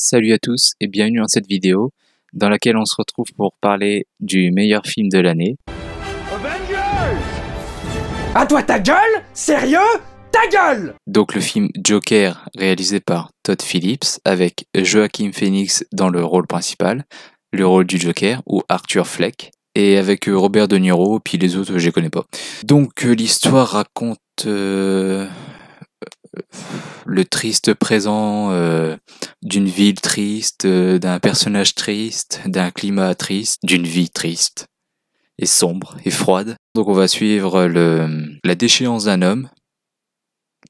Salut à tous et bienvenue dans cette vidéo dans laquelle on se retrouve pour parler du meilleur film de l'année. Avengers! À toi ta gueule? Sérieux? Ta gueule! Donc le film Joker réalisé par Todd Phillips avec Joaquin Phoenix dans le rôle principal, le rôle du Joker ou Arthur Fleck, et avec Robert De Niro, puis les autres je les connais pas. Donc l'histoire raconte le triste présent d'une ville triste, d'un personnage triste, d'un climat triste, d'une vie triste et sombre et froide. Donc on va suivre la déchéance d'un homme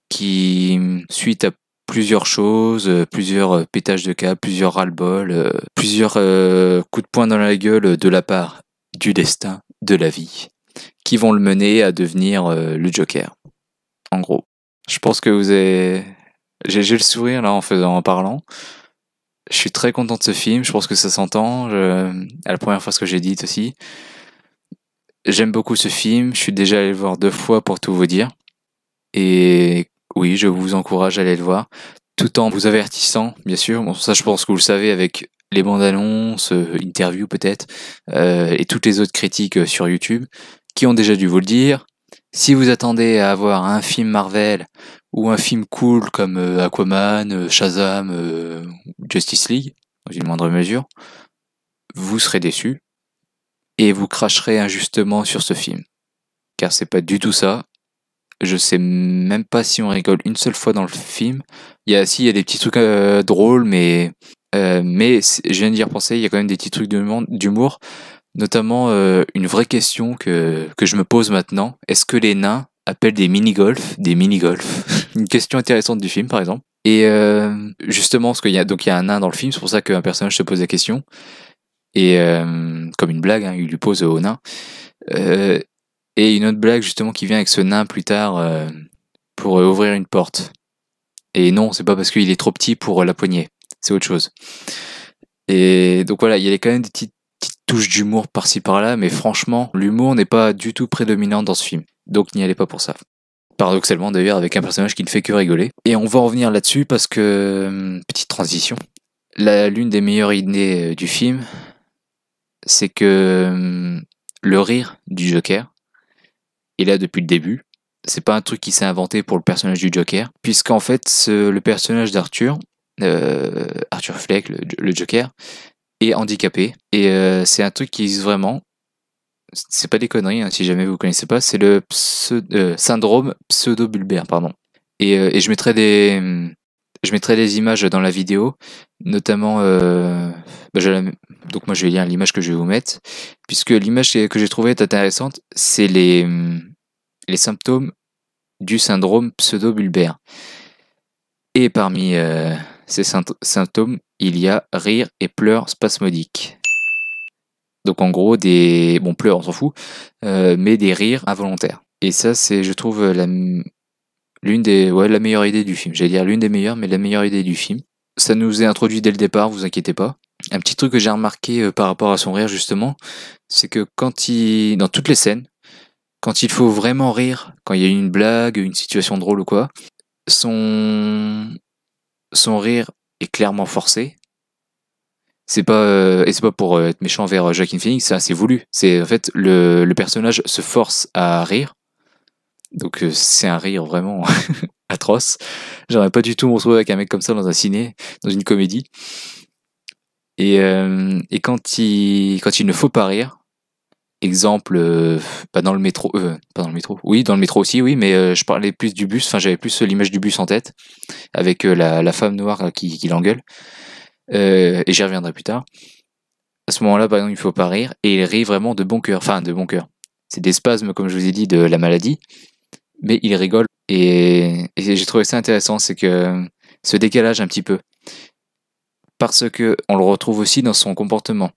qui, suite à plusieurs choses, plusieurs pétages de câble, plusieurs ras-le-bol, plusieurs coups de poing dans la gueule de la part du destin, de la vie, qui vont le mener à devenir le Joker. En gros. Je pense que vous avez... J'ai le sourire là en parlant. Je suis très content de ce film, je pense que ça s'entend. À la première fois ce que j'ai dit aussi. J'aime beaucoup ce film, je suis déjà allé le voir 2 fois pour tout vous dire. Et oui, je vous encourage à aller le voir. Tout en vous avertissant, bien sûr. Bon, ça je pense que vous le savez avec les bandes annonces, interviews peut-être, et toutes les autres critiques sur YouTube, qui ont déjà dû vous le dire. Si vous attendez à avoir un film Marvel ou un film cool comme Aquaman, Shazam, Justice League, dans une moindre mesure, vous serez déçus et vous cracherez injustement sur ce film. Car c'est pas du tout ça. Je sais même pas si on rigole une seule fois dans le film. Il y a des petits trucs drôles, mais je viens d'y repenser, il y a quand même des petits trucs d'humour. Notamment une vraie question que je me pose maintenant. Est-ce que les nains appellent des mini-golf des mini-golf? Une question intéressante du film, par exemple. Et justement, parce qu'il y a un nain dans le film, c'est pour ça qu'un personnage se pose la question. Et comme une blague, hein, il lui pose au nain. Et une autre blague, justement, qui vient avec ce nain plus tard pour ouvrir une porte. Et non, c'est pas parce qu'il est trop petit pour la poignée. C'est autre chose. Et donc voilà, il y a quand même des petites touches d'humour par-ci par-là, mais franchement, l'humour n'est pas du tout prédominant dans ce film. Donc n'y allez pas pour ça. Paradoxalement d'ailleurs, avec un personnage qui ne fait que rigoler. Et on va revenir là-dessus parce que, petite transition, l'une des meilleures idées du film, c'est que le rire du Joker est là depuis le début. C'est pas un truc qui s'est inventé pour le personnage du Joker, puisqu'en fait, le personnage d'Arthur, Arthur Fleck, le Joker, est handicapé. Et c'est un truc qui existe vraiment. C'est pas des conneries, hein, si jamais vous connaissez pas. C'est le syndrome pseudo-bulbaire, pardon. Et je mettrai des images dans la vidéo, notamment. Donc moi je vais lire l'image que je vais vous mettre, puisque l'image que j'ai trouvée est intéressante, c'est les symptômes du syndrome pseudo-bulbaire. Et parmi ces symptômes, il y a rire et pleurs spasmodiques. Donc en gros, pleurs on s'en fout, mais des rires involontaires. Et ça, c'est, je trouve, la meilleure idée du film. J'allais dire l'une des meilleures, mais la meilleure idée du film. Ça nous est introduit dès le départ, vous inquiétez pas. Un petit truc que j'ai remarqué par rapport à son rire, justement, c'est que dans toutes les scènes, quand il faut vraiment rire, quand il y a une blague, une situation drôle ou quoi, son rire est clairement forcé. C'est pas pour être méchant vers Joaquin Phoenix, c'est voulu. C'est en fait le personnage se force à rire. Donc c'est un rire vraiment atroce. J'aimerais pas du tout me retrouver avec un mec comme ça dans un ciné, dans une comédie. Et quand il ne faut pas rire, exemple, dans le métro, pas dans le métro, oui, dans le métro aussi, oui, mais je parlais plus du bus, enfin j'avais plus l'image du bus en tête, avec la femme noire qui l'engueule, et j'y reviendrai plus tard. À ce moment-là, par exemple, il faut pas rire, et il rit vraiment de bon cœur, c'est des spasmes, comme je vous ai dit, de la maladie, mais il rigole, et j'ai trouvé ça intéressant, c'est que ce décalage un petit peu, parce que on le retrouve aussi dans son comportement.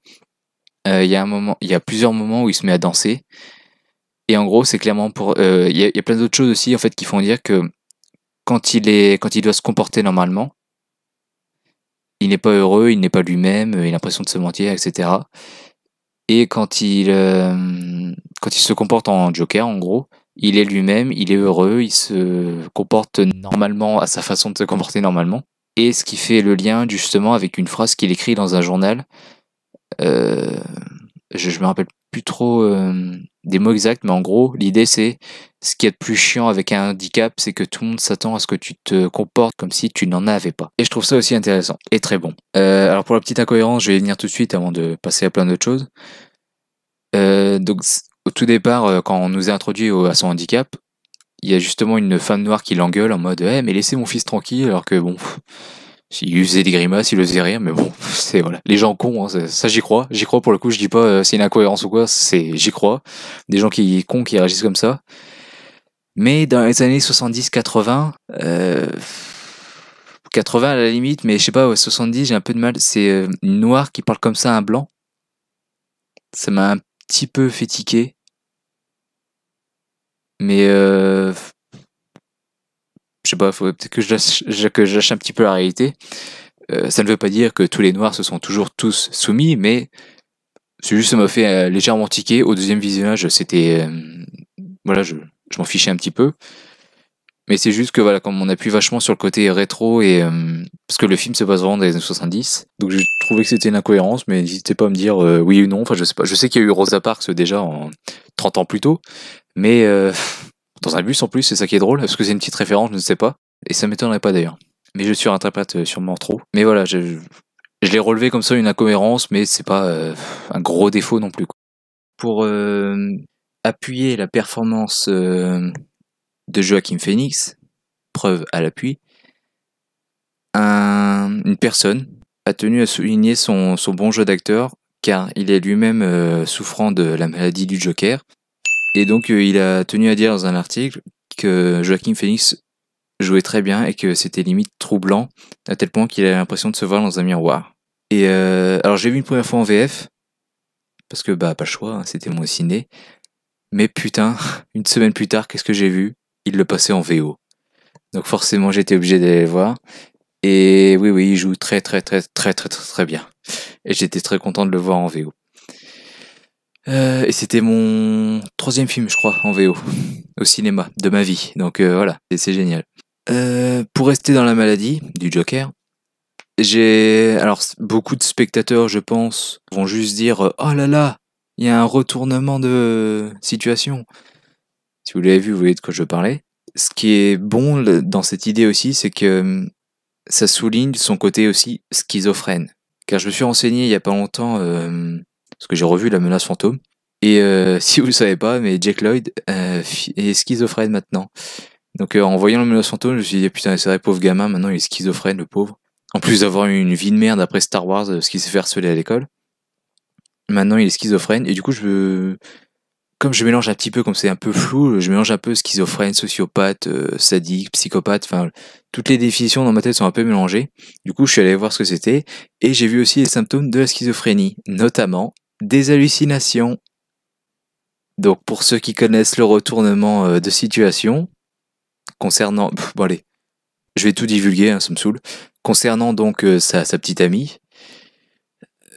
Il y a plusieurs moments où il se met à danser. Et en gros, c'est clairement pour. Il y a plein d'autres choses aussi en fait qui font dire que quand il doit se comporter normalement, il n'est pas heureux, il n'est pas lui-même, il a l'impression de se mentir, etc. Et quand il se comporte en Joker, en gros, il est lui-même, il est heureux, il se comporte normalement à sa façon de se comporter normalement. et ce qui fait le lien justement avec une phrase qu'il écrit dans un journal. Je me rappelle plus trop des mots exacts, mais en gros, l'idée c'est ce qui est de plus chiant avec un handicap, c'est que tout le monde s'attend à ce que tu te comportes comme si tu n'en avais pas. Et je trouve ça aussi intéressant et très bon. Alors pour la petite incohérence, je vais y venir tout de suite avant de passer à plein d'autres choses. Donc au tout départ, quand on nous a introduit à son handicap, il y a justement une femme noire qui l'engueule en mode mais laissez mon fils tranquille, alors que bon, il lui faisait des grimaces, il le faisait rire, mais bon, c'est voilà. Les gens cons, hein, ça j'y crois. J'y crois pour le coup, je dis pas c'est une incohérence ou quoi, j'y crois. Des gens qui cons qui réagissent comme ça. Mais dans les années 70-80, 80 à la limite, mais je sais pas, ouais, 70 j'ai un peu de mal. C'est une noire qui parle comme ça à un blanc. Ça m'a un petit peu fait tiquer. Mais je sais pas, faut peut-être que je lâche un petit peu la réalité. Ça ne veut pas dire que tous les noirs se sont toujours tous soumis, mais c'est juste ça m'a fait légèrement tiquer. Au deuxième visionnage, c'était voilà, je m'en fichais un petit peu. Mais c'est juste que voilà, comme on appuie vachement sur le côté rétro et parce que le film se passe vraiment dans les années 70, donc j'ai trouvé que c'était une incohérence, mais n'hésitez pas à me dire oui ou non. Enfin, je sais pas. Je sais qu'il y a eu Rosa Parks déjà en 30 ans plus tôt, mais dans un bus en plus, c'est ça qui est drôle. Est-ce que c'est une petite référence? Je ne sais pas. Et ça m'étonnerait pas d'ailleurs. Mais je surinterprète sûrement trop. Mais voilà, je l'ai relevé comme ça, une incohérence, mais c'est pas un gros défaut non plus, quoi. Pour appuyer la performance de Joaquin Phoenix, preuve à l'appui, une personne a tenu à souligner son bon jeu d'acteur, car il est lui-même souffrant de la maladie du Joker. Et donc il a tenu à dire dans un article que Joaquin Phoenix jouait très bien et que c'était limite troublant, à tel point qu'il avait l'impression de se voir dans un miroir. Et alors j'ai vu une première fois en VF, parce que pas le choix, hein, c'était mon ciné. Mais putain, une semaine plus tard, qu'est-ce que j'ai vu? Il le passait en VO. Donc forcément j'étais obligé d'aller le voir. Et oui, il joue très bien. Et j'étais très content de le voir en VO. Et c'était mon 3e film, je crois, en VO, au cinéma, de ma vie. Donc voilà, c'est génial. Pour rester dans la maladie du Joker, alors beaucoup de spectateurs, je pense, vont juste dire oh là là, il y a un retournement de situation. Si vous l'avez vu, vous voyez de quoi je parlais. Ce qui est bon dans cette idée aussi, c'est que ça souligne son côté aussi schizophrène. Car je me suis renseigné il y a pas longtemps, parce que j'ai revu La Menace Fantôme. Et si vous le savez pas, mais Jake Lloyd est schizophrène maintenant. Donc en voyant La Menace Fantôme, je me suis dit putain, c'est vrai, pauvre gamin, maintenant il est schizophrène, le pauvre. En plus d'avoir eu une vie de merde après Star Wars, parce qu'il s'est fait harceler à l'école. Maintenant il est schizophrène, et du coup comme je mélange un petit peu, comme c'est un peu flou, je mélange un peu schizophrène, sociopathe, sadique, psychopathe, enfin, toutes les définitions dans ma tête sont un peu mélangées. Du coup, je suis allé voir ce que c'était, et j'ai vu aussi les symptômes de la schizophrénie, notamment des hallucinations. Donc, pour ceux qui connaissent le retournement de situation, concernant... bon allez, je vais tout divulguer, hein, ça me saoule. Concernant donc sa petite amie,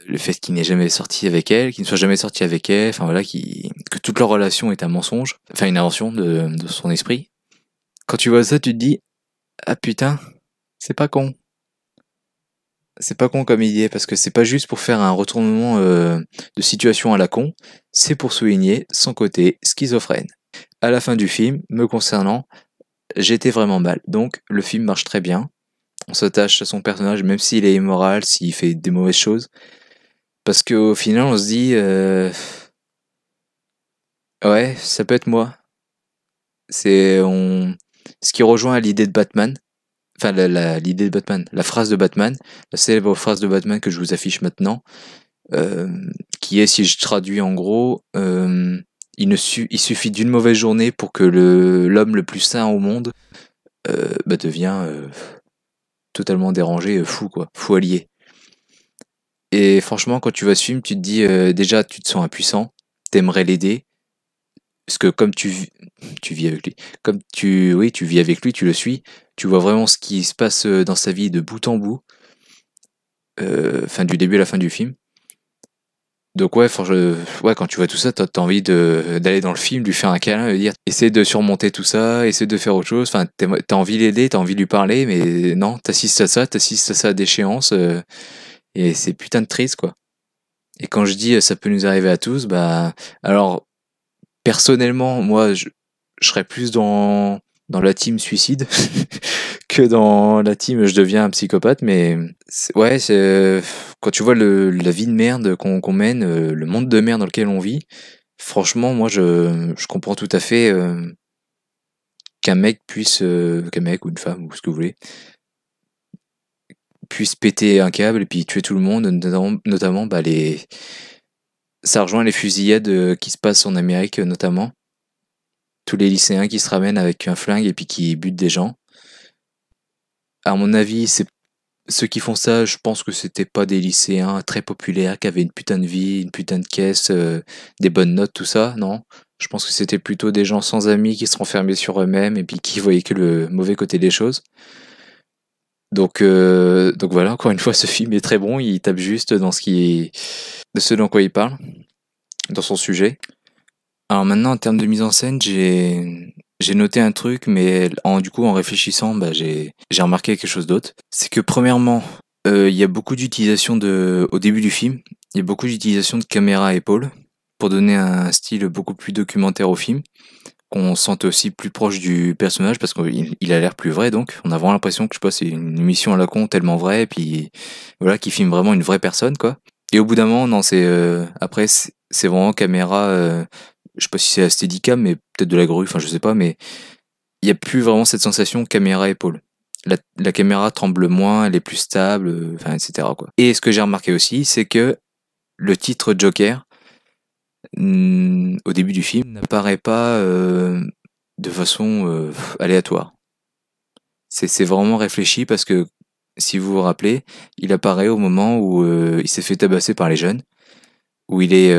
le fait qu'il n'ait jamais sorti avec elle, qu'il ne soit jamais sorti avec elle, enfin voilà, que toute leur relation est un mensonge, enfin une invention de son esprit. Quand tu vois ça, tu te dis ah putain, c'est pas con. C'est pas con comme idée, parce que c'est pas juste pour faire un retournement de situation à la con, c'est pour souligner son côté schizophrène. À la fin du film, me concernant, j'étais vraiment mal. Donc le film marche très bien. On s'attache à son personnage, même s'il est immoral, s'il fait des mauvaises choses. Parce qu'au final, on se dit ouais, ça peut être moi. Ce qui rejoint l'idée de Batman. Enfin, l'idée de Batman, la phrase de Batman, la célèbre phrase de Batman que je vous affiche maintenant, qui est, si je traduis en gros, il suffit d'une mauvaise journée pour que l'homme le plus sain au monde devient totalement dérangé, fou quoi, fou allié. Et franchement, quand tu vois ce film, tu te dis déjà, tu te sens impuissant, t'aimerais l'aider, parce que comme tu vis avec lui, tu vis avec lui, tu le suis, tu vois vraiment ce qui se passe dans sa vie de bout en bout, du début à la fin du film. Donc ouais, ouais, quand tu vois tout ça, t'as envie d'aller dans le film, lui faire un câlin, lui dire, essaie de surmonter tout ça, essaie de faire autre chose. Enfin, t'as envie de l'aider, t'as envie de lui parler, mais non, t'assistes à ça d'échéance, et c'est putain de triste, quoi. Et quand je dis ça peut nous arriver à tous, bah, alors, personnellement, moi, je serais plus dans la team suicide que dans la team je deviens un psychopathe, mais ouais, quand tu vois la vie de merde qu'on mène, le monde de merde dans lequel on vit, franchement, moi je comprends tout à fait qu'un mec ou une femme ou ce que vous voulez, puisse péter un câble et puis tuer tout le monde, notamment bah, ça rejoint les fusillades qui se passent en Amérique notamment. Tous les lycéens qui se ramènent avec un flingue et puis qui butent des gens. À mon avis, c'est ceux qui font ça, je pense que c'était pas des lycéens très populaires qui avaient une putain de vie, une putain de caisse, des bonnes notes, tout ça, non. Je pense que c'était plutôt des gens sans amis qui se renfermaient sur eux-mêmes et puis qui voyaient que le mauvais côté des choses. Donc voilà, encore une fois, ce film est très bon, il tape juste dans de ce dans quoi il parle, dans son sujet. Alors maintenant, en termes de mise en scène, j'ai noté un truc, mais du coup, en réfléchissant, bah, j'ai remarqué quelque chose d'autre. C'est que premièrement, il y a beaucoup d'utilisation au début du film, il y a beaucoup d'utilisation de caméra à épaule pour donner un style beaucoup plus documentaire au film, qu'on sente aussi plus proche du personnage parce qu'il a l'air plus vrai. Donc, on a vraiment l'impression que je sais pas, c'est une émission à la con tellement vraie, et puis voilà, qui filme vraiment une vraie personne, quoi. Et au bout d'un moment, non, après c'est vraiment caméra. Je sais pas si c'est la Steadicam, mais peut-être de la grue, enfin je sais pas, mais il y a plus vraiment cette sensation caméra-épaule. La caméra tremble moins, elle est plus stable, enfin, etc., quoi. Et ce que j'ai remarqué aussi, c'est que le titre Joker, au début du film, n'apparaît pas de façon aléatoire. C'est vraiment réfléchi parce que, si vous vous rappelez, il apparaît au moment où il s'est fait tabasser par les jeunes, où il est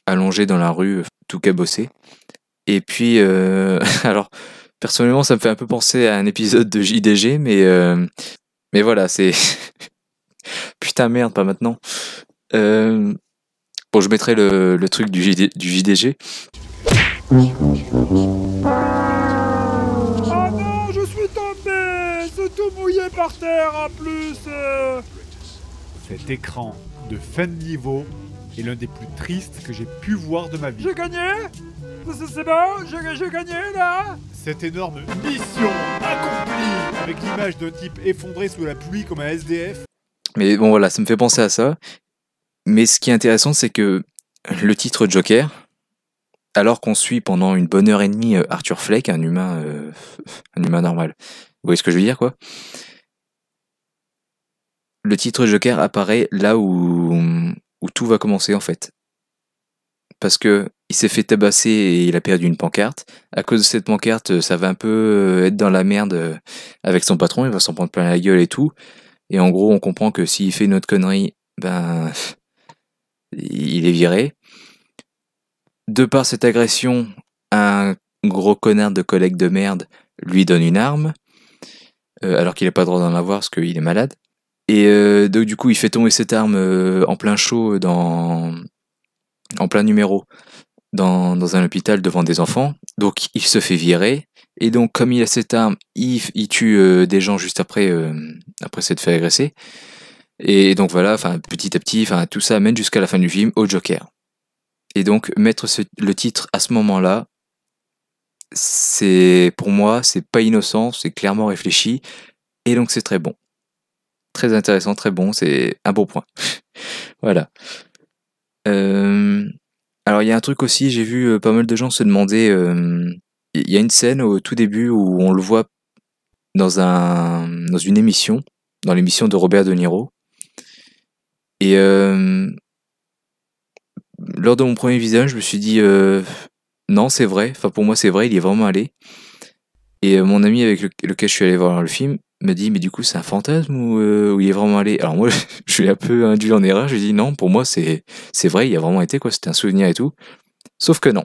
allongé dans la rue, tout cabossé. Et puis, alors, personnellement, ça me fait un peu penser à un épisode de JDG, mais voilà, c'est... Putain, merde, pas maintenant. Bon, je mettrai le truc du JDG. Ah non, je suis tombé! C'est tout mouillé par terre en plus! Cet écran de fin de niveau est l'un des plus tristes que j'ai pu voir de ma vie. J'ai gagné? C'est bon? J'ai gagné là? Cette énorme mission accomplie avec l'image d'un type effondré sous la pluie comme un SDF. Mais bon, voilà, ça me fait penser à ça. Mais ce qui est intéressant, c'est que le titre Joker, alors qu'on suit pendant une bonne heure et demie Arthur Fleck, un humain normal. Vous voyez ce que je veux dire, quoi? Le titre Joker apparaît là où tout va commencer, en fait. Parce que il s'est fait tabasser et il a perdu une pancarte. À cause de cette pancarte, ça va un peu être dans la merde avec son patron, il va s'en prendre plein la gueule et tout. Et en gros, on comprend que s'il fait une autre connerie, ben, il est viré. De par cette agression, un gros connard de collègue de merde lui donne une arme, alors qu'il n'a pas le droit d'en avoir parce qu'il est malade. Et donc du coup, il fait tomber cette arme en plein show, en plein numéro, dans un hôpital devant des enfants. Donc il se fait virer. Et donc comme il a cette arme, il tue des gens juste après s'être fait agresser. Et donc voilà, enfin petit à petit, enfin tout ça amène jusqu'à la fin du film au Joker. Et donc mettre le titre à ce moment-là, pour moi, c'est pas innocent, c'est clairement réfléchi. Et donc c'est très bon. Très intéressant, très bon, c'est un bon point. Voilà. Alors il y a un truc aussi, j'ai vu pas mal de gens se demander, il y a une scène au tout début où on le voit dans une émission, dans l'émission de Robert De Niro. Et lors de mon premier visionnage, je me suis dit non, c'est vrai, enfin pour moi c'est vrai, il y est vraiment allé. Et mon ami avec lequel je suis allé voir le film me dit mais du coup c'est un fantasme ou il est vraiment allé. Alors moi je l'ai un peu induit en erreur, je lui ai dit non, pour moi c'est vrai, il a vraiment été, quoi, c'était un souvenir et tout. Sauf que non.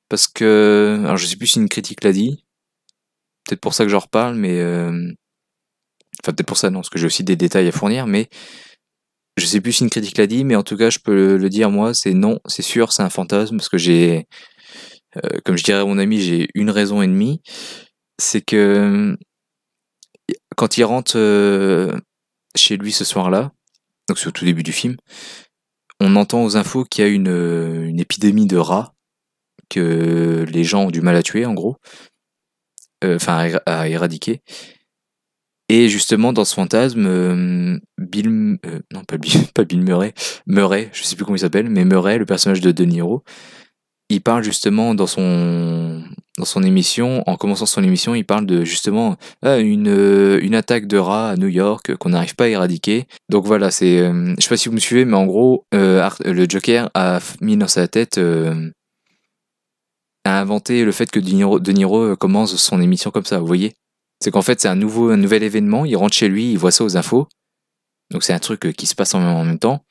Parce que, alors je sais plus si une critique l'a dit, peut-être pour ça que j'en reparle, mais enfin peut-être pour ça non, parce que j'ai aussi des détails à fournir, mais Je sais plus si une critique l'a dit, mais en tout cas, je peux le dire, moi, c'est non, c'est sûr, c'est un fantasme, parce que comme je dirais à mon ami, j'ai une raison et demie. C'est que quand il rentre chez lui ce soir-là, donc c'est au tout début du film, on entend aux infos qu'il y a une épidémie de rats, que les gens ont du mal à tuer, en gros, enfin à éradiquer. Et justement, dans ce fantasme, non pas Bill, pas Bill Murray, je sais plus comment il s'appelle, mais Murray, le personnage de Niro, il parle justement dans son émission, en commençant son émission, il parle de justement une attaque de rats à New York qu'on n'arrive pas à éradiquer. Donc voilà, c'est, je sais pas si vous me suivez, mais en gros, le Joker a mis dans sa tête, a inventé le fait que De Niro commence son émission comme ça, vous voyez. C'est qu'en fait, c'est un nouvel événement, il rentre chez lui, il voit ça aux infos. Donc c'est un truc qui se passe en même temps.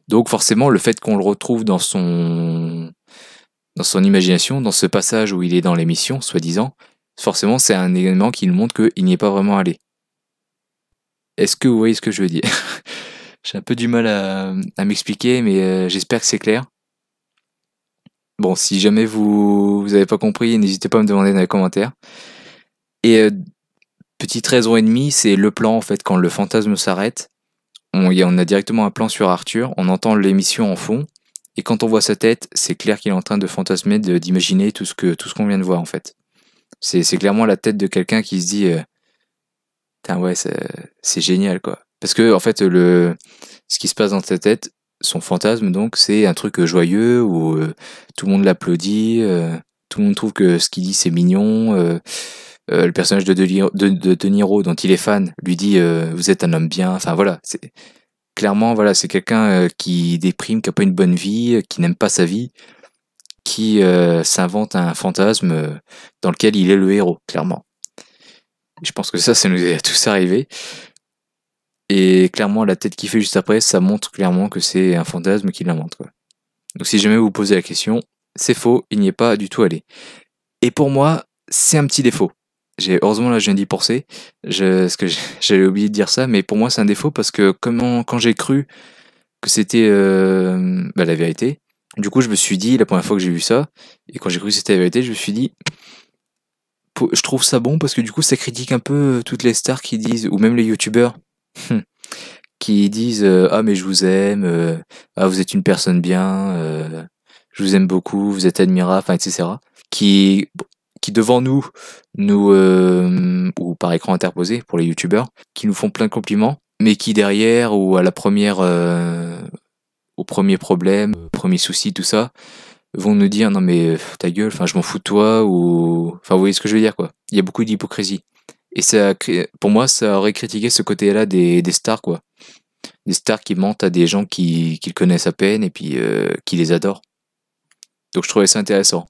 Donc forcément, le fait qu'on le retrouve dans son imagination, dans ce passage où il est dans l'émission, soi-disant, forcément c'est un événement qui nous montre qu'il n'y est pas vraiment allé. Est-ce que vous voyez ce que je veux dire? J'ai un peu du mal à m'expliquer, mais j'espère que c'est clair. Bon, si jamais vous avez pas compris, n'hésitez pas à me demander dans les commentaires. Et petite raison et demie, c'est le plan en fait, quand le fantasme s'arrête, on a directement un plan sur Arthur, on entend l'émission en fond, et quand on voit sa tête, c'est clair qu'il est en train de fantasmer, d'imaginer tout ce qu'on vient de voir en fait. C'est clairement la tête de quelqu'un qui se dit putain ouais, c'est génial quoi. Parce que en fait ce qui se passe dans sa tête, son fantasme donc, c'est un truc joyeux où tout le monde l'applaudit, tout le monde trouve que ce qu'il dit c'est mignon, le personnage de De Niro dont il est fan lui dit vous êtes un homme bien, enfin voilà, c'est clairement voilà, c'est quelqu'un qui déprime, qui a pas une bonne vie, qui n'aime pas sa vie, qui s'invente un fantasme dans lequel il est le héros, clairement. Je pense que ça nous est tous arrivé. Et clairement, la tête qu'il fait juste après, ça montre clairement que c'est un fantasme qu'il invente, quoi. Donc si jamais vous vous posez la question, c'est faux, il n'y est pas du tout allé. Et pour moi, c'est un petit défaut. Heureusement là, je viens d'y penser, parce que j'avais oublié de dire ça, mais pour moi c'est un défaut parce que quand j'ai cru que c'était la vérité, du coup je me suis dit, la première fois que j'ai vu ça, et quand j'ai cru que c'était la vérité, je me suis dit, je trouve ça bon parce que du coup ça critique un peu toutes les stars qui disent, ou même les youtubeurs, qui disent ah mais je vous aime, ah vous êtes une personne bien, je vous aime beaucoup, vous êtes admirable, enfin etc. Qui devant nous ou par écran interposé pour les youtubeurs, qui nous font plein de compliments, mais qui derrière ou à la première au premier problème, premier souci, tout ça, vont nous dire non mais ta gueule, enfin je m'en fous de toi, ou enfin vous voyez ce que je veux dire quoi. Il y a beaucoup d'hypocrisie. Et pour moi, ça aurait critiqué ce côté-là des stars, quoi. Des stars qui mentent à des gens qu'ils connaissent à peine et puis qui les adorent. Donc je trouvais ça intéressant.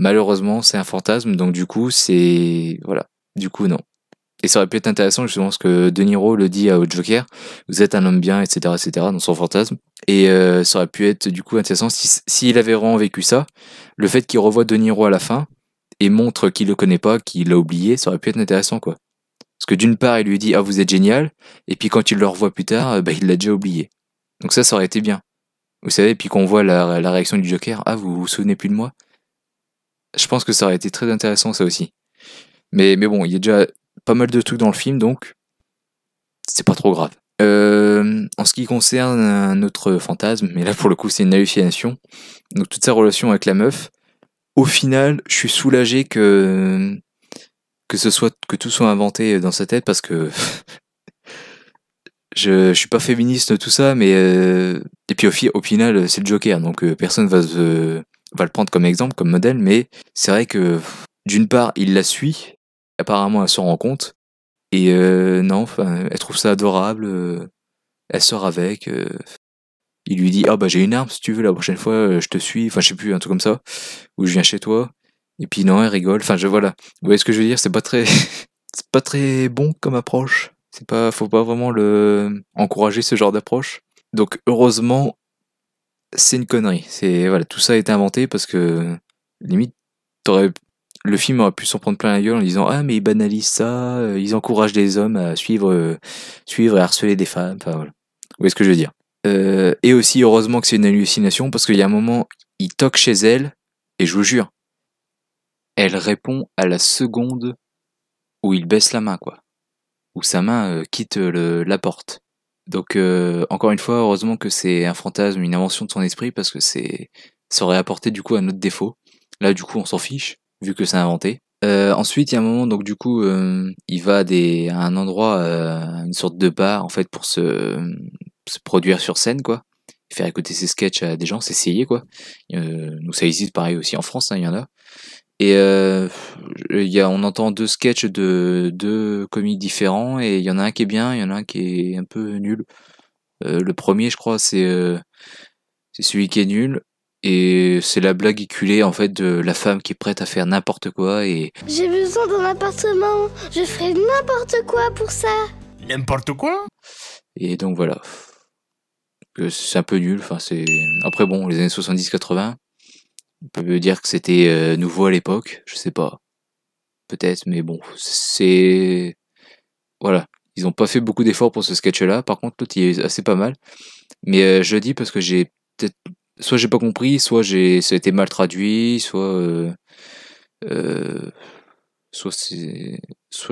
Malheureusement, c'est un fantasme, donc du coup, voilà. Du coup, non. Et ça aurait pu être intéressant, justement, parce que De Niro le dit au Joker, vous êtes un homme bien, etc., dans son fantasme. Et ça aurait pu être, du coup, intéressant s'il avait vraiment vécu ça. Le fait qu'il revoit De Niro à la fin, et montre qu'il le connaît pas, qu'il l'a oublié, ça aurait pu être intéressant, quoi. Parce que d'une part, il lui dit « Ah, vous êtes génial », et puis quand il le revoit plus tard, il l'a déjà oublié. Donc ça aurait été bien. Vous savez, puis qu'on voit la réaction du Joker « Ah, vous vous souvenez plus de moi ?» Je pense que ça aurait été très intéressant, ça aussi. Mais bon, il y a déjà pas mal de trucs dans le film, donc c'est pas trop grave. En ce qui concerne un autre fantasme, mais là pour le coup c'est une hallucination, donc toute sa relation avec la meuf, au final, je suis soulagé que tout soit inventé dans sa tête parce que je suis pas féministe tout ça, mais et puis au final c'est le Joker, donc personne va le prendre comme exemple, comme modèle, mais c'est vrai que d'une part il la suit, apparemment elle s'en rend compte, et non, enfin elle trouve ça adorable, elle sort avec. Il lui dit « Ah bah j'ai une arme si tu veux, la prochaine fois je te suis », enfin je sais plus, un truc comme ça, ou je viens chez toi. Et puis non, elle rigole, enfin voilà. Vous voyez ce que je veux dire, c'est pas très bon comme approche. Faut pas vraiment encourager ce genre d'approche. Donc heureusement, c'est une connerie. Voilà, tout ça a été inventé parce que limite, le film aurait pu s'en prendre plein la gueule en disant « Ah mais ils banalisent ça, ils encouragent les hommes à suivre et harceler des femmes », enfin voilà. Vous voyez ce que je veux dire. Et aussi, heureusement que c'est une hallucination, parce qu'il y a un moment, il toque chez elle, et je vous jure, elle répond à la seconde où il baisse la main, quoi. Où sa main quitte la porte. Donc, encore une fois, heureusement que c'est un fantasme, une invention de son esprit, parce que ça aurait apporté du coup un autre défaut. Là, du coup, on s'en fiche, vu que c'est inventé. Ensuite, il y a un moment, donc du coup, il va à un endroit, une sorte de bar, en fait, pour se produire sur scène, quoi. Faire écouter ses sketchs à des gens, s'essayer, quoi. Donc ça existe pareil aussi en France, hein, il y en a. Et on entend deux sketchs de deux comiques différents, et il y en a un qui est bien, il y en a un qui est un peu nul. Le premier, je crois, c'est celui qui est nul. Et c'est la blague éculée en fait de la femme qui est prête à faire n'importe quoi et J'ai besoin d'un appartement. Je ferai n'importe quoi pour ça. N'importe quoi. donc voilà. C'est un peu nul. Enfin c'est après bon les années 70-80. On peut dire que c'était nouveau à l'époque. Je sais pas. Peut-être mais bon c'est voilà. Ils ont pas fait beaucoup d'efforts pour ce sketch-là. Par contre l'autre il est assez pas mal. Mais je le dis parce que j'ai peut-être soit j'ai pas compris, soit ça a été mal traduit, soit je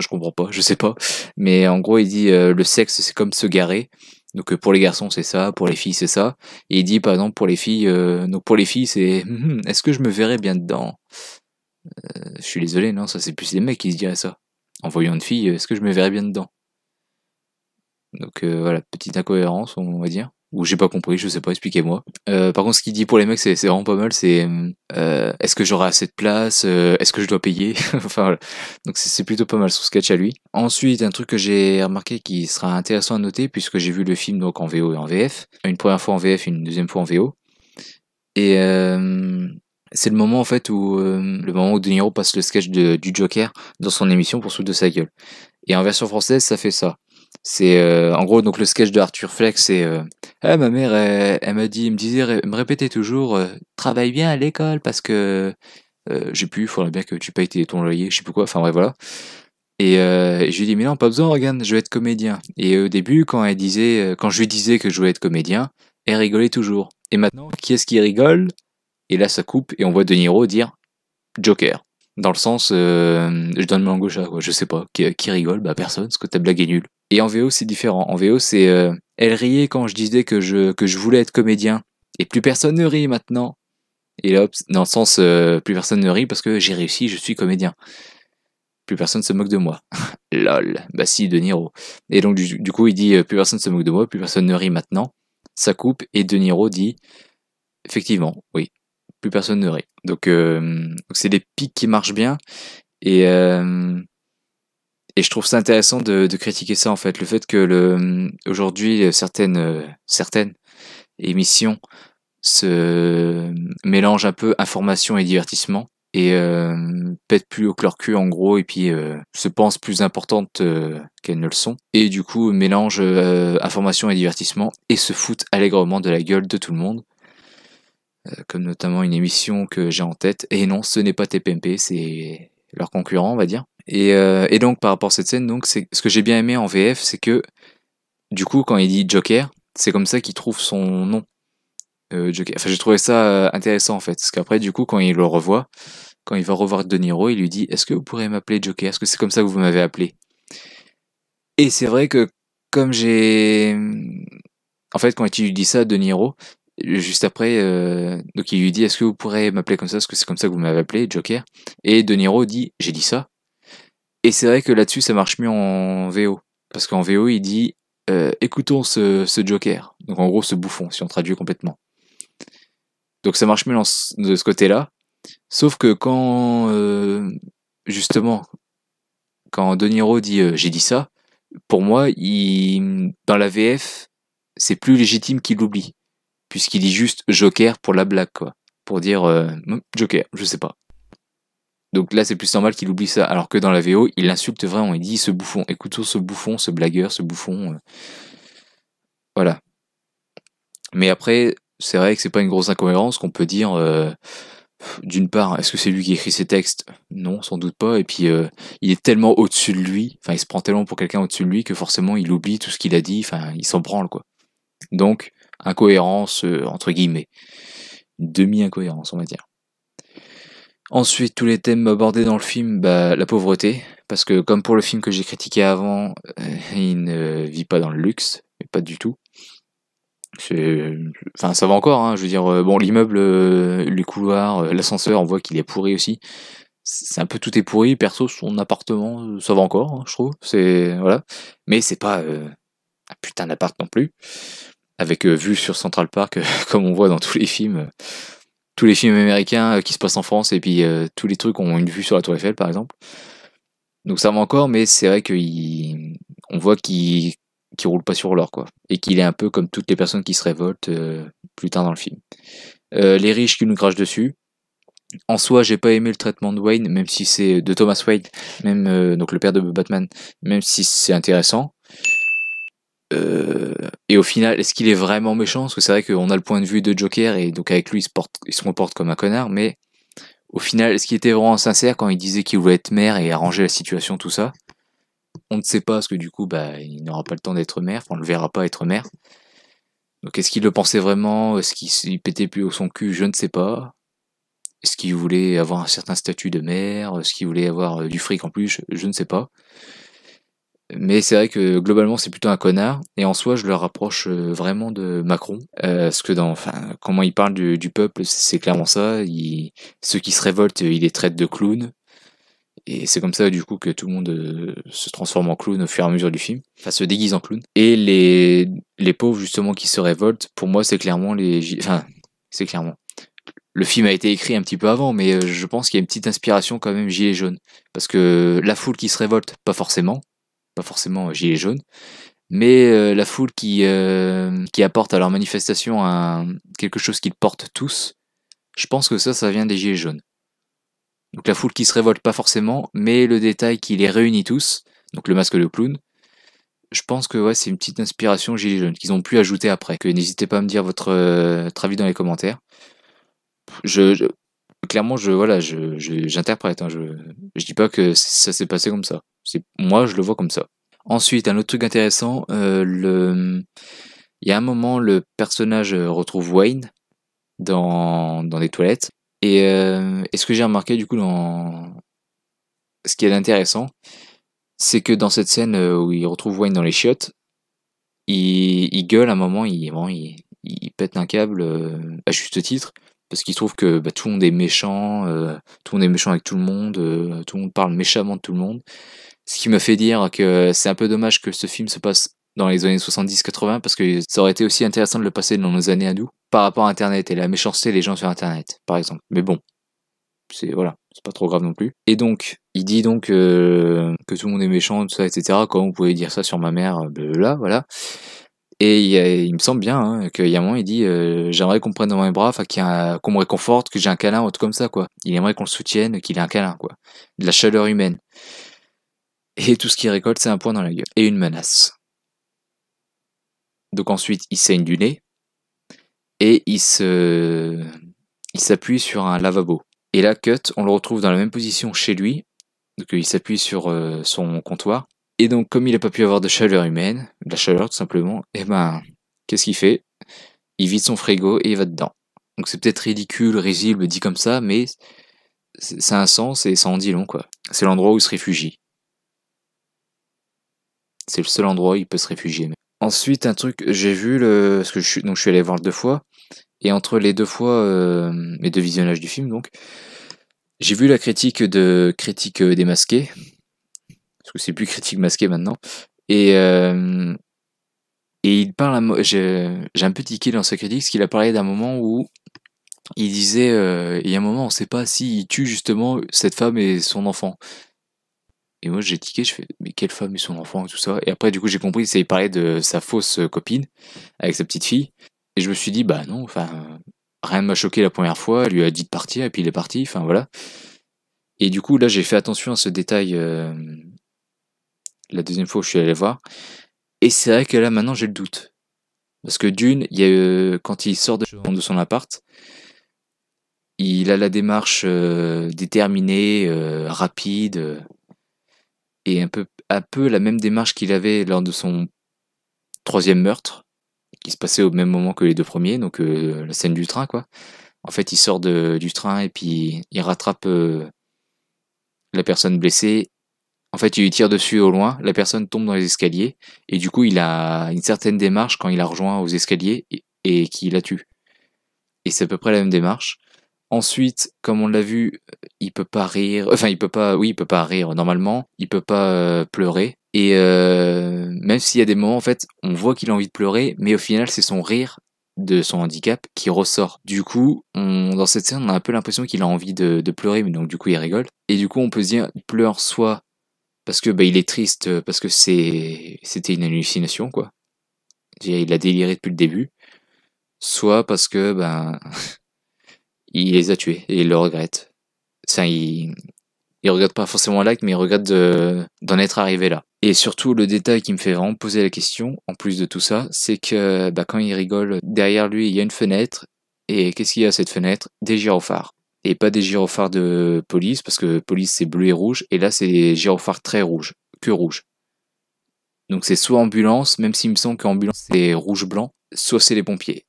comprends pas, je sais pas. Mais en gros, il dit le sexe c'est comme se garer. Donc pour les garçons c'est ça, pour les filles c'est ça. Et il dit par exemple pour les filles, donc pour les filles c'est est-ce que je me verrais bien dedans. Je suis désolé, non, ça c'est plus les mecs qui se diraient ça. En voyant une fille, est-ce que je me verrais bien dedans. Donc voilà, petite incohérence on va dire. Ou j'ai pas compris, je sais pas, expliquez-moi. Par contre, ce qu'il dit pour les mecs, c'est vraiment pas mal. C'est est-ce que j'aurai assez de place, est-ce que je dois payer. Enfin voilà. Donc c'est plutôt pas mal son sketch à lui. Ensuite, un truc que j'ai remarqué qui sera intéressant à noter, puisque j'ai vu le film donc en VO et en VF, une première fois en VF, une deuxième fois en VO. Et c'est le moment en fait où De Niro passe le sketch du Joker dans son émission pour se foutre de sa gueule. Et en version française, ça fait ça. C'est en gros donc le sketch de Arthur Fleck, c'est ah ma mère elle m'a dit, me répétait toujours travaille bien à l'école parce que j'ai plus, il faudrait bien que tu payes ton loyer, je sais plus quoi, enfin bref voilà. Et je lui dis mais non pas besoin, regarde, je vais être comédien. Et au début quand je lui disais que je voulais être comédien, elle rigolait toujours. Et maintenant qui est-ce qui rigole? Et là ça coupe et on voit De Niro dire Joker. Dans le sens, je donne ma langue au chat, quoi. Je sais pas. Qui rigole? Bah personne, parce que ta blague est nulle. Et en VO, c'est différent. En VO, c'est elle riait quand je disais que je voulais être comédien. Et plus personne ne rit maintenant. Et là, hop, dans le sens, plus personne ne rit parce que j'ai réussi, je suis comédien. Plus personne se moque de moi. Lol. Bah si, De Niro. Et donc, du coup, il dit plus personne se moque de moi, plus personne ne rit maintenant. Ça coupe, et De Niro dit effectivement, oui. Plus personne ne rit. Donc c'est des pics qui marchent bien et je trouve ça intéressant de critiquer ça en fait, le fait que aujourd'hui certaines émissions se mélangent un peu information et divertissement et pètent plus au leur cul en gros et puis se pensent plus importantes qu'elles ne le sont et du coup mélangent information et divertissement et se foutent allègrement de la gueule de tout le monde. Comme notamment une émission que j'ai en tête. Et non, ce n'est pas TPMP, c'est leur concurrent, on va dire. Et donc, par rapport à cette scène, donc, c'est ce que j'ai bien aimé en VF, c'est que, du coup, quand il dit Joker, c'est comme ça qu'il trouve son nom. Joker. Enfin, j'ai trouvé ça intéressant, en fait. Parce qu'après, du coup, quand il le revoit, quand il va revoir De Niro, il lui dit « Est-ce que vous pourrez m'appeler Joker? Est-ce que c'est comme ça que vous m'avez appelé ?» Et c'est vrai que, comme j'ai... En fait, quand il lui dit ça, De Niro, juste après, donc il lui dit est-ce que vous pourrez m'appeler comme ça, parce que c'est comme ça que vous m'avez appelé, Joker. Et De Niro dit j'ai dit ça. Et c'est vrai que là-dessus ça marche mieux en VO, parce qu'en VO il dit écoutons ce Joker, donc en gros ce bouffon si on traduit complètement. Donc ça marche mieux de ce côté-là, sauf que quand justement quand De Niro dit j'ai dit ça, pour moi dans la VF c'est plus légitime qu'il l'oublie, puisqu'il dit juste Joker pour la blague, quoi. Pour dire Joker, je sais pas. Donc là, c'est plus normal qu'il oublie ça. Alors que dans la VO, il l'insulte vraiment. Il dit ce bouffon, écoutons ce bouffon, ce blagueur, ce bouffon. Voilà. Mais après, c'est vrai que c'est pas une grosse incohérence qu'on peut dire. D'une part, est-ce que c'est lui qui écrit ses textes? Non, sans doute pas. Et puis, il est tellement au-dessus de lui, enfin, il se prend tellement pour quelqu'un au-dessus de lui que forcément, il oublie tout ce qu'il a dit. Enfin, il s'en branle, quoi. Donc, incohérence entre guillemets, une demi-incohérence on va dire. Ensuite, tous les thèmes abordés dans le film, la pauvreté, parce que comme pour le film que j'ai critiqué avant, il ne vit pas dans le luxe, mais pas du tout. Enfin, ça va encore, hein, je veux dire, bon, l'immeuble, les couloirs, l'ascenseur, on voit qu'il est pourri aussi. C'est un peu tout est pourri, perso, son appartement, ça va encore, hein, je trouve, voilà. Mais c'est pas un putain d'appart non plus, avec vue sur Central Park, comme on voit dans tous les films américains qui se passent en France, et puis tous les trucs ont une vue sur la Tour Eiffel, par exemple. Donc ça va encore, mais c'est vrai on voit qu'il roule pas sur l'or, quoi. Et qu'il est un peu comme toutes les personnes qui se révoltent plus tard dans le film. Les riches qui nous crachent dessus. En soi, j'ai pas aimé le traitement de Wayne, même si c'est de Thomas Wayne, même donc le père de Batman, même si c'est intéressant. Et au final, est-ce qu'il est vraiment méchant? Parce que c'est vrai qu'on a le point de vue de Joker, et donc avec lui, il se comporte comme un connard, mais au final, est-ce qu'il était vraiment sincère quand il disait qu'il voulait être maire et arranger la situation, tout ça? On ne sait pas, parce que du coup, il n'aura pas le temps d'être maire, enfin, on le verra pas être maire. Donc est-ce qu'il le pensait vraiment? Est-ce qu'il pétait plus au son cul? Je ne sais pas. Est-ce qu'il voulait avoir un certain statut de maire? Est-ce qu'il voulait avoir du fric en plus? Je ne sais pas. Mais c'est vrai que globalement c'est plutôt un connard, et en soi je le rapproche vraiment de Macron, parce que comment il parle du peuple, c'est clairement ça. Ceux qui se révoltent, il les traite de clowns, et c'est comme ça du coup que tout le monde se transforme en clown au fur et à mesure du film, enfin se déguise en clown. Et les pauvres justement qui se révoltent, pour moi c'est clairement c'est clairement. Le film a été écrit un petit peu avant, mais je pense qu'il y a une petite inspiration quand même Gilets jaunes, parce que la foule qui se révolte, pas forcément Gilets jaunes, mais la foule qui apporte à leur manifestation quelque chose qu'ils portent tous, je pense que ça vient des Gilets jaunes. Donc la foule qui se révolte pas forcément, mais le détail qui les réunit tous, donc le masque de clown, je pense que ouais, c'est une petite inspiration Gilets jaunes qu'ils ont pu ajouter après. Que n'hésitez pas à me dire votre avis dans les commentaires. Clairement, j'interprète, hein, je dis pas que ça s'est passé comme ça. Moi, je le vois comme ça. Ensuite, un autre truc intéressant, il y a un moment, le personnage retrouve Wayne dans les toilettes. Et ce que j'ai remarqué, du coup, ce qui est intéressant, c'est que dans cette scène où il retrouve Wayne dans les chiottes, il gueule à un moment, il pète un câble à juste titre, parce qu'il trouve que tout le monde est méchant, tout le monde est méchant avec tout le monde, tout le monde parle méchamment de tout le monde. Ce qui me fait dire que c'est un peu dommage que ce film se passe dans les années 70-80, parce que ça aurait été aussi intéressant de le passer dans nos années à nous, par rapport à Internet et la méchanceté des gens sur Internet, par exemple. Mais bon, c'est pas trop grave non plus. Et donc, il dit donc que tout le monde est méchant, tout ça, etc. Comment vous pouvez dire ça sur ma mère, blablabla, voilà. Et il me semble bien qu'il y a un moment, il dit j'aimerais qu'on me prenne dans mes bras, qu'on me réconforte, que j'ai un câlin, ou tout comme ça, quoi. Il aimerait qu'on le soutienne, qu'il ait un câlin, quoi. De la chaleur humaine. Et tout ce qu'il récolte, c'est un point dans la gueule. Et une menace. Donc ensuite, il saigne du nez. Et il s'appuie sur un lavabo. Et là, cut, on le retrouve dans la même position chez lui. Donc il s'appuie sur son comptoir. Et donc, comme il n'a pas pu avoir de chaleur humaine, de la chaleur tout simplement, qu'est-ce qu'il fait? Il vide son frigo et il va dedans. Donc c'est peut-être ridicule, risible, dit comme ça, mais ça a un sens et ça en dit long, quoi. C'est l'endroit où il se réfugie. C'est le seul endroit où il peut se réfugier. Ensuite, un truc, j'ai vu parce que je suis allé voir 2 fois, et entre les 2 fois, mes 2 visionnages du film, donc, j'ai vu la critique démasquée, parce que c'est plus critique masquée maintenant, et il parle, j'ai un peu tiqué dans sa critique, parce qu'il a parlé d'un moment où il disait, il y a un moment, on sait pas s'il tue justement cette femme et son enfant. Et moi j'ai tiqué, je fais mais quelle femme et son enfant et tout ça. Et après du coup j'ai compris, il parlait de sa fausse copine avec sa petite fille. Et je me suis dit bah non, rien ne m'a choqué la première fois, elle lui a dit de partir et puis il est parti, voilà. Et du coup là j'ai fait attention à ce détail la deuxième fois où je suis allé voir. Et c'est vrai que là maintenant j'ai le doute. Parce que d'une, il y a quand il sort de son appart, il a la démarche déterminée, rapide, et un peu la même démarche qu'il avait lors de son 3e meurtre, qui se passait au même moment que les deux premiers, donc la scène du train, quoi. En fait, il sort du train et puis il rattrape la personne blessée. En fait, il lui tire dessus au loin, la personne tombe dans les escaliers, et du coup, il a une certaine démarche quand il la rejoint aux escaliers et qui la tue. Et c'est à peu près la même démarche. Ensuite, comme on l'a vu, il peut pas rire, enfin il peut pas rire normalement, il peut pas pleurer. Et même s'il y a des moments, en fait, on voit qu'il a envie de pleurer, mais au final, c'est son rire de son handicap qui ressort. Du coup, dans cette scène, on a un peu l'impression qu'il a envie de pleurer, mais donc du coup, il rigole. Et du coup, on peut se dire, il pleure soit parce que il est triste, parce que c'était une hallucination, quoi. Il a déliré depuis le début. Soit parce que, il les a tués et il le regrette. Enfin, il regrette pas forcément l'acte, mais il regrette d'en être arrivé là. Et surtout, le détail qui me fait vraiment poser la question, en plus de tout ça, c'est que quand il rigole, derrière lui, il y a une fenêtre. Et qu'est-ce qu'il y a à cette fenêtre? Des gyrophares. Et pas des gyrophares de police, parce que police c'est bleu et rouge, et là c'est des gyrophares très rouges, que rouge. Donc c'est soit ambulance, même s'il me semble qu'ambulance c'est rouge-blanc, soit c'est les pompiers.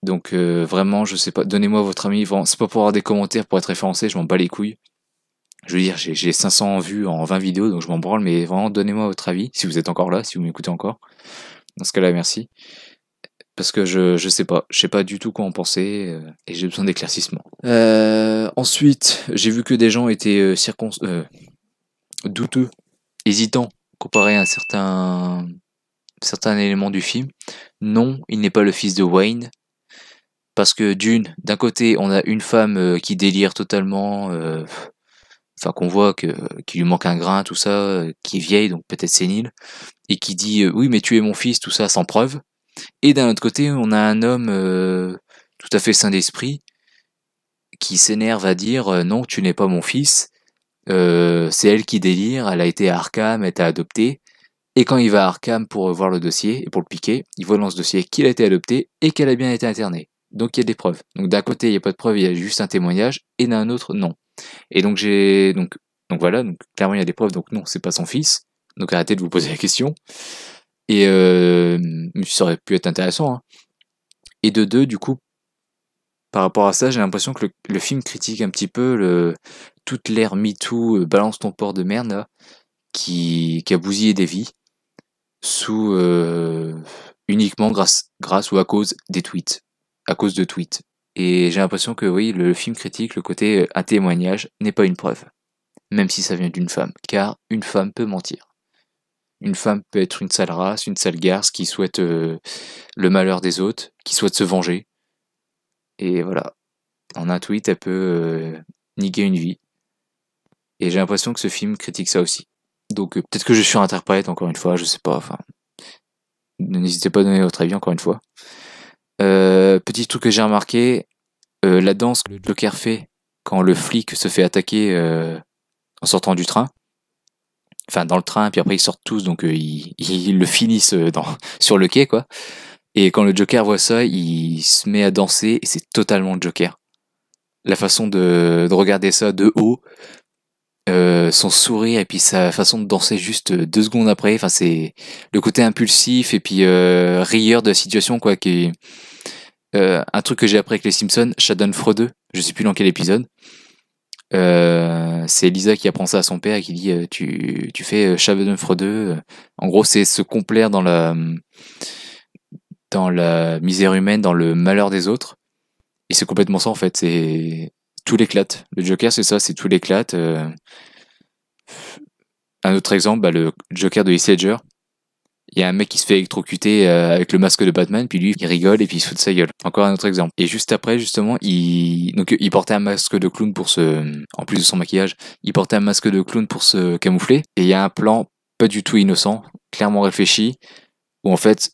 Donc vraiment, je sais pas, donnez-moi votre avis, c'est pas pour avoir des commentaires, pour être référencé, je m'en bats les couilles. Je veux dire, j'ai 500 vues en 20 vidéos, donc je m'en branle, mais vraiment, donnez-moi votre avis, si vous êtes encore là, si vous m'écoutez encore. Dans ce cas-là, merci. Parce que je sais pas du tout quoi en penser, et j'ai besoin d'éclaircissement. Ensuite, j'ai vu que des gens étaient douteux, hésitants, comparé à certains éléments du film. Non, il n'est pas le fils de Wayne. Parce que d'un côté, on a une femme qui délire totalement, qu'on voit qu'il lui manque un grain, tout ça, qui est vieille, donc peut-être sénile, et qui dit oui, mais tu es mon fils, tout ça, sans preuve. Et d'un autre côté, on a un homme tout à fait sain d'esprit qui s'énerve à dire non, tu n'es pas mon fils, c'est elle qui délire, elle a été à Arkham, elle t'a adopté. Et quand il va à Arkham pour voir le dossier et pour le piquer, il voit dans ce dossier qu'il a été adopté et qu'elle a bien été internée. Donc il y a des preuves. Donc d'un côté, il n'y a pas de preuves, il y a juste un témoignage, et d'un autre, non. Et donc donc voilà, donc clairement il y a des preuves, donc non, c'est pas son fils. Donc arrêtez de vous poser la question. Et ça aurait pu être intéressant. Hein. Et de deux, du coup, par rapport à ça, j'ai l'impression que le film critique un petit peu toute l'ère MeToo, balance ton porc de merde, là, qui a bousillé des vies, sous uniquement grâce ou à cause des tweets. À cause de tweets. Et j'ai l'impression que oui, le film critique le côté un témoignage n'est pas une preuve. Même si ça vient d'une femme. Car une femme peut mentir. Une femme peut être une sale race, une sale garce qui souhaite le malheur des autres, qui souhaite se venger. Et voilà. En un tweet, elle peut niquer une vie. Et j'ai l'impression que ce film critique ça aussi. Donc peut-être que je surinterprète encore une fois, je sais pas. Enfin, n'hésitez pas à donner votre avis encore une fois. Petit truc que j'ai remarqué, la danse que le Joker fait quand le flic se fait attaquer en sortant du train. Enfin, dans le train, puis après ils sortent tous, donc ils le finissent sur le quai, quoi. Et quand le Joker voit ça, il se met à danser, et c'est totalement le Joker. La façon de regarder ça de haut, son sourire, et puis sa façon de danser juste 2 secondes après, enfin c'est le côté impulsif, et puis rieur de la situation, quoi, qui est un truc que j'ai appris avec les Simpsons, Schadenfreude, je sais plus dans quel épisode. C'est Lisa qui apprend ça à son père et qui dit tu fais Schadenfreude. En gros, c'est se complaire dans la misère humaine, dans le malheur des autres. Et c'est complètement ça en fait. C'est tout l'éclate. Le Joker, c'est ça, c'est tout l'éclate. Un autre exemple, le Joker de Heath Ledger. Il y a un mec qui se fait électrocuter avec le masque de Batman, puis lui, il rigole et puis il se fout de sa gueule. Encore un autre exemple. Et juste après, justement, il portait un masque de clown en plus de son maquillage, il portait un masque de clown pour se camoufler. Et il y a un plan pas du tout innocent, clairement réfléchi, où en fait,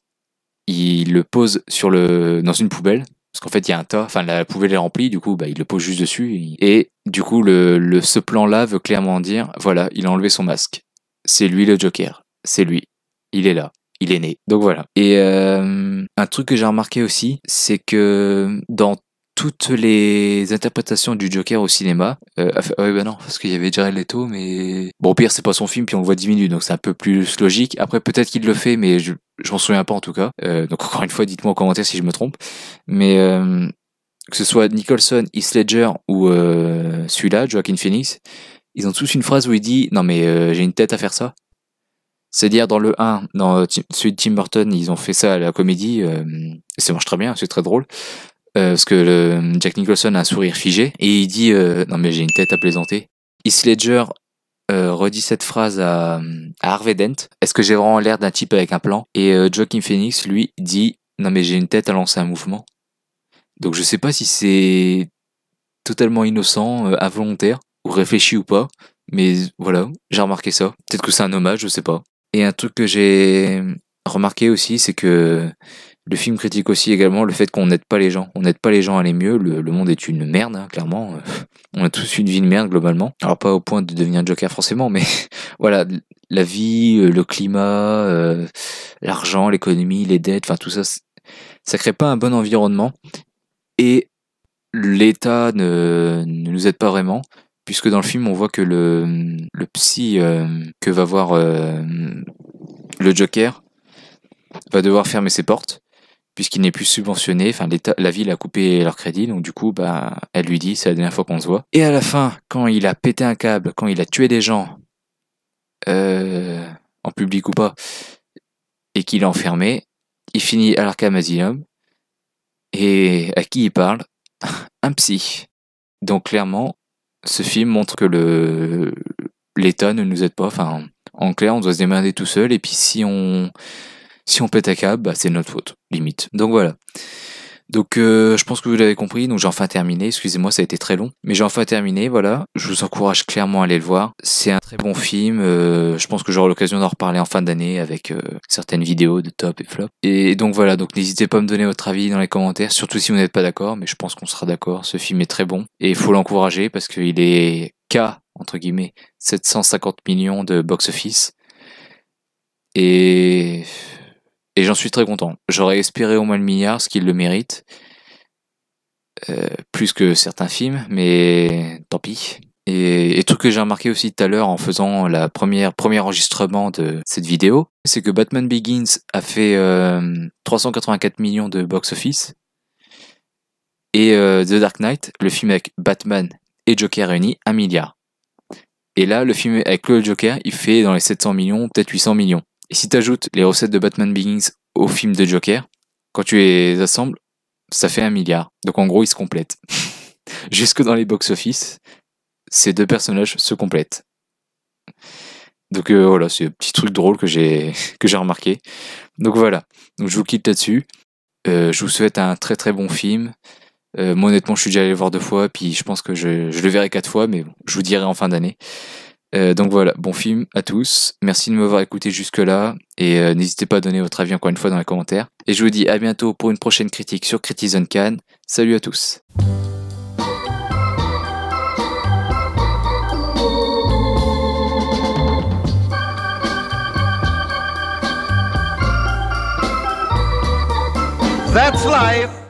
il le pose dans une poubelle. Parce qu'en fait, il y a un tas, enfin, la poubelle est remplie, du coup, il le pose juste dessus. Et du coup, ce plan-là veut clairement dire, voilà, il a enlevé son masque. C'est lui le Joker. C'est lui. Il est là, il est né. Donc voilà. Et un truc que j'ai remarqué aussi, c'est que dans toutes les interprétations du Joker au cinéma, non, parce qu'il y avait Jared Leto, mais bon, au pire c'est pas son film, puis on le voit 10 minutes, donc c'est un peu plus logique. Après peut-être qu'il le fait, mais je m'en souviens pas en tout cas. Donc encore une fois, dites-moi en commentaire si je me trompe. Mais que ce soit Nicholson, Heath Ledger ou celui-là, Joaquin Phoenix, ils ont tous une phrase où il dit « Non mais j'ai une tête à faire ça ». C'est-à-dire dans le 1, dans celui de Tim Burton, ils ont fait ça à la comédie, et ça marche très bien, c'est très drôle. Parce que Jack Nicholson a un sourire figé, et il dit non mais j'ai une tête à plaisanter. Heath Ledger redit cette phrase à Harvey Dent. Est-ce que j'ai vraiment l'air d'un type avec un plan? Et Joaquin Phoenix, lui, dit non mais j'ai une tête à lancer un mouvement. Donc je sais pas si c'est totalement innocent, involontaire, ou réfléchi ou pas, mais voilà, j'ai remarqué ça. Peut-être que c'est un hommage, je sais pas. Et un truc que j'ai remarqué aussi, c'est que le film critique aussi également le fait qu'on n'aide pas les gens. On n'aide pas les gens à aller mieux. Le monde est une merde, hein, clairement. On a tous une vie de merde, globalement. Alors pas au point de devenir Joker forcément, mais voilà, la vie, le climat, l'argent, l'économie, les dettes, enfin tout ça, ça crée pas un bon environnement. Et l'État ne nous aide pas vraiment. Puisque dans le film, on voit que le psy que va voir le Joker va devoir fermer ses portes, puisqu'il n'est plus subventionné. Enfin, la ville a coupé leur crédit, donc du coup, elle lui dit, c'est la dernière fois qu'on se voit. Et à la fin, quand il a pété un câble, quand il a tué des gens, en public ou pas, et qu'il est enfermé, il finit à l'Arkham Asylum. Et à qui il parle? Un psy. Donc clairement, ce film montre que l'État ne nous aide pas. Enfin, en clair, on doit se démerder tout seul. Et puis si on pète un câble, c'est notre faute, limite. Donc voilà. Donc je pense que vous l'avez compris. Donc j'ai enfin terminé. Excusez-moi, ça a été très long, mais j'ai enfin terminé. Voilà. Je vous encourage clairement à aller le voir. C'est un très bon film. Je pense que j'aurai l'occasion d'en reparler en fin d'année avec certaines vidéos de top et flop. Et donc voilà. Donc n'hésitez pas à me donner votre avis dans les commentaires, surtout si vous n'êtes pas d'accord. Mais je pense qu'on sera d'accord. Ce film est très bon et il faut l'encourager parce qu'il est entre guillemets 750 millions de box-office et j'en suis très content. J'aurais espéré au moins le milliard, ce qu'il le mérite. Plus que certains films, mais tant pis. Et truc que j'ai remarqué aussi tout à l'heure en faisant le premier enregistrement de cette vidéo, c'est que Batman Begins a fait 384 millions de box-office. Et The Dark Knight, le film avec Batman et Joker réunis, 1 milliard. Et là, le film avec le Joker, il fait dans les 700 millions, peut-être 800 millions. Et si tu ajoutes les recettes de Batman Begins au film de Joker, quand tu les assembles, ça fait 1 milliard. Donc en gros, ils se complètent. Jusque dans les box-office, ces deux personnages se complètent. Donc voilà, c'est un petit truc drôle que j'ai remarqué. Donc voilà, donc je vous quitte là-dessus. Je vous souhaite un très très bon film. Moi honnêtement, je suis déjà allé le voir 2 fois, puis je pense que je le verrai 4 fois, mais bon, je vous dirai en fin d'année. Donc voilà, bon film à tous. Merci de m'avoir écouté jusque-là. Et n'hésitez pas à donner votre avis encore une fois dans les commentaires. Et je vous dis à bientôt pour une prochaine critique sur Critizen Cannes. Salut à tous. That's life.